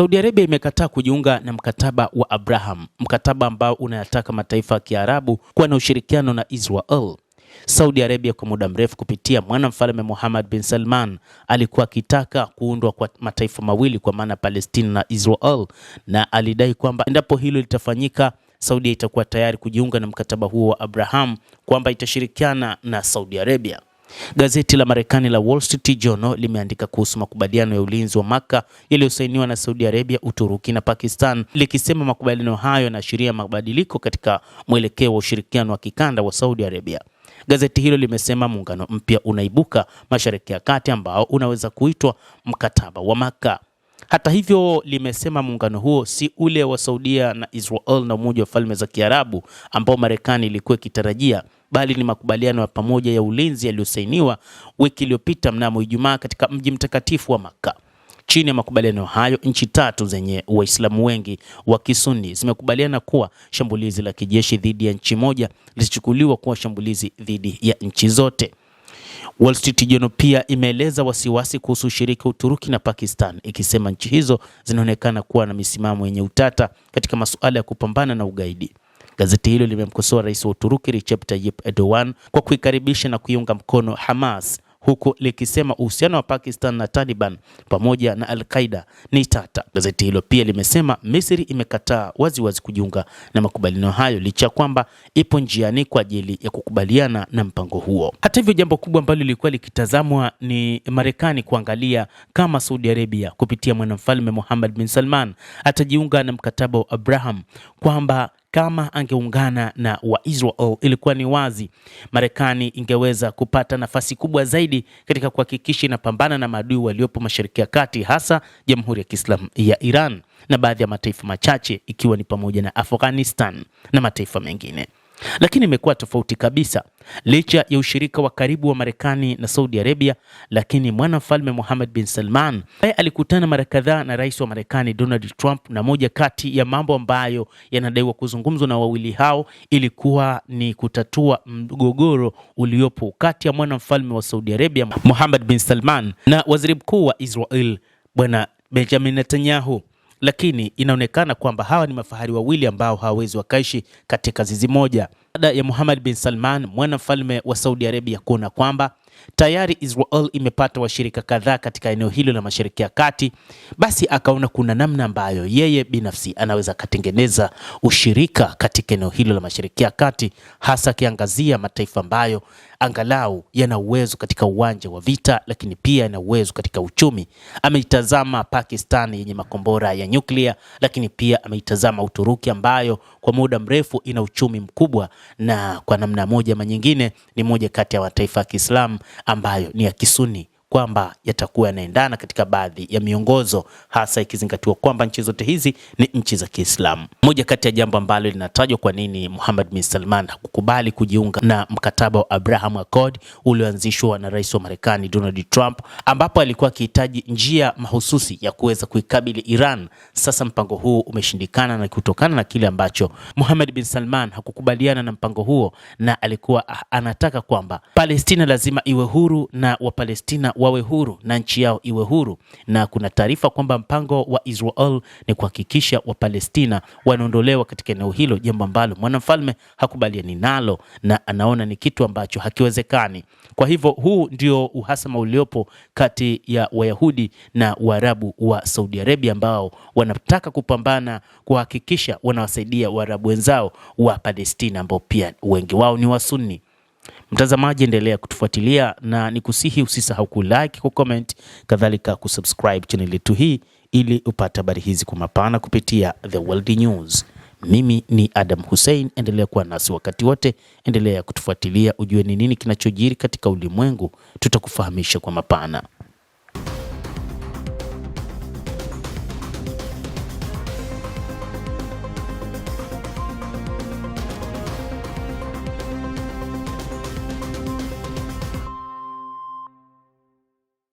Saudi Arabia imekataa kujiunga na mkataba wa Abraham, mkataba ambao unayataka mataifa ya Kiarabu kuwa na ushirikiano na Israel. Saudi Arabia kwa muda mrefu kupitia mwanamfalme Mohammed bin Salman alikuwa akitaka kuundwa kwa mataifa mawili, kwa maana Palestina na Israel, na alidai kwamba endapo hilo litafanyika, Saudi itakuwa tayari kujiunga na mkataba huo wa Abraham, kwamba itashirikiana na Saudi Arabia. Gazeti la Marekani la Wall Street Journal limeandika kuhusu makubaliano ya ulinzi wa Maka yaliyosainiwa na Saudi Arabia, Uturuki na Pakistan, likisema makubaliano hayo yanaashiria mabadiliko katika mwelekeo wa ushirikiano wa kikanda wa Saudi Arabia. Gazeti hilo limesema muungano mpya unaibuka Mashariki ya Kati ambao unaweza kuitwa mkataba wa Maka. Hata hivyo, limesema muungano huo si ule wa Saudia na Israel na Umoja wa Falme za Kiarabu ambao Marekani ilikuwa ikitarajia, bali ni makubaliano ya pamoja ya ulinzi yaliyosainiwa wiki iliyopita mnamo Ijumaa katika mji mtakatifu wa Makka. Chini ya makubaliano hayo, nchi tatu zenye Waislamu wengi wa Kisuni zimekubaliana kuwa shambulizi la kijeshi dhidi ya nchi moja lisichukuliwa kuwa shambulizi dhidi ya nchi zote. Wall Street Journal pia imeeleza wasiwasi kuhusu ushirika wa Uturuki na Pakistan, ikisema nchi hizo zinaonekana kuwa na misimamo yenye utata katika masuala ya kupambana na ugaidi. Gazeti hilo limemkosoa rais wa Uturuki Recep Tayyip Erdogan kwa kuikaribisha na kuiunga mkono Hamas, huku likisema uhusiano wa Pakistan na Taliban pamoja na Al-Qaeda ni tata. Gazeti hilo pia limesema Misri imekataa waziwazi kujiunga na makubaliano hayo licha kwamba ipo njiani kwa ajili ya kukubaliana na mpango huo. Hata hivyo, jambo kubwa ambalo lilikuwa likitazamwa ni Marekani kuangalia kama Saudi Arabia kupitia mwanamfalme Mohammed bin Salman atajiunga na mkataba wa Abraham, kwamba kama angeungana na wa Israel ilikuwa ni wazi Marekani ingeweza kupata nafasi kubwa zaidi katika kuhakikisha inapambana na maadui waliopo Mashariki ya Kati, hasa Jamhuri ya Kiislamu ya Iran na baadhi ya mataifa machache ikiwa ni pamoja na Afghanistan na mataifa mengine. Lakini imekuwa tofauti kabisa. Licha ya ushirika wa karibu wa Marekani na Saudi Arabia, lakini mwanamfalme Mohammed bin Salman alikutana mara kadhaa na rais wa Marekani Donald Trump, na moja kati ya mambo ambayo yanadaiwa kuzungumzwa na wawili hao ilikuwa ni kutatua mgogoro uliopo kati ya mwanamfalme wa Saudi Arabia Mohammed bin Salman na waziri mkuu wa Israel Bwana Benjamin Netanyahu. Lakini inaonekana kwamba hawa ni mafahari wawili ambao hawawezi wakaishi katika zizi moja. Baada ya Mohammed bin Salman, mwanamfalme wa Saudi Arabia, kuona kwamba tayari Israel imepata washirika kadhaa katika eneo hilo la Mashariki ya Kati, basi akaona kuna namna ambayo yeye binafsi anaweza katengeneza ushirika katika eneo hilo la Mashariki ya Kati, hasa kiangazia mataifa ambayo angalau yana uwezo katika uwanja wa vita, lakini pia yana uwezo katika uchumi. Ameitazama Pakistan yenye makombora ya nyuklia, lakini pia ameitazama Uturuki ambayo kwa muda mrefu ina uchumi mkubwa, na kwa namna moja ama nyingine ni moja kati ya mataifa ya Kiislamu ambayo ni ya Kisuni, kwamba yatakuwa yanaendana katika baadhi ya miongozo, hasa ikizingatiwa kwamba nchi zote hizi ni nchi za Kiislamu. Moja kati ya jambo ambalo linatajwa kwa nini Mohammed bin Salman hakukubali kujiunga na mkataba wa Abraham Accord ulioanzishwa na rais wa Marekani Donald Trump, ambapo alikuwa akihitaji njia mahususi ya kuweza kuikabili Iran. Sasa mpango huu umeshindikana, na kutokana na kile ambacho Mohammed bin Salman hakukubaliana na mpango huo, na alikuwa anataka kwamba Palestina lazima iwe huru na Wapalestina wawe huru na nchi yao iwe huru, na kuna taarifa kwamba mpango wa Israel ni kuhakikisha Wapalestina wanaondolewa katika eneo hilo, jambo ambalo mwanamfalme hakubaliani nalo na anaona ni kitu ambacho hakiwezekani. Kwa hivyo huu ndio uhasama uliopo kati ya Wayahudi na Waarabu wa Saudi Arabia, ambao wanataka kupambana kuhakikisha wanawasaidia Waarabu wenzao wa Palestina ambao pia wengi wao ni Wasunni. Mtazamaji, endelea kutufuatilia na nikusihi usisahau kulike, kucomment, kadhalika kusubscribe channel yetu hii ili upate habari hizi kwa mapana kupitia The World News. Mimi ni Adam Hussein, endelea kuwa nasi wakati wote, endelea kutufuatilia ujue ni nini kinachojiri katika ulimwengu, tutakufahamisha kwa mapana.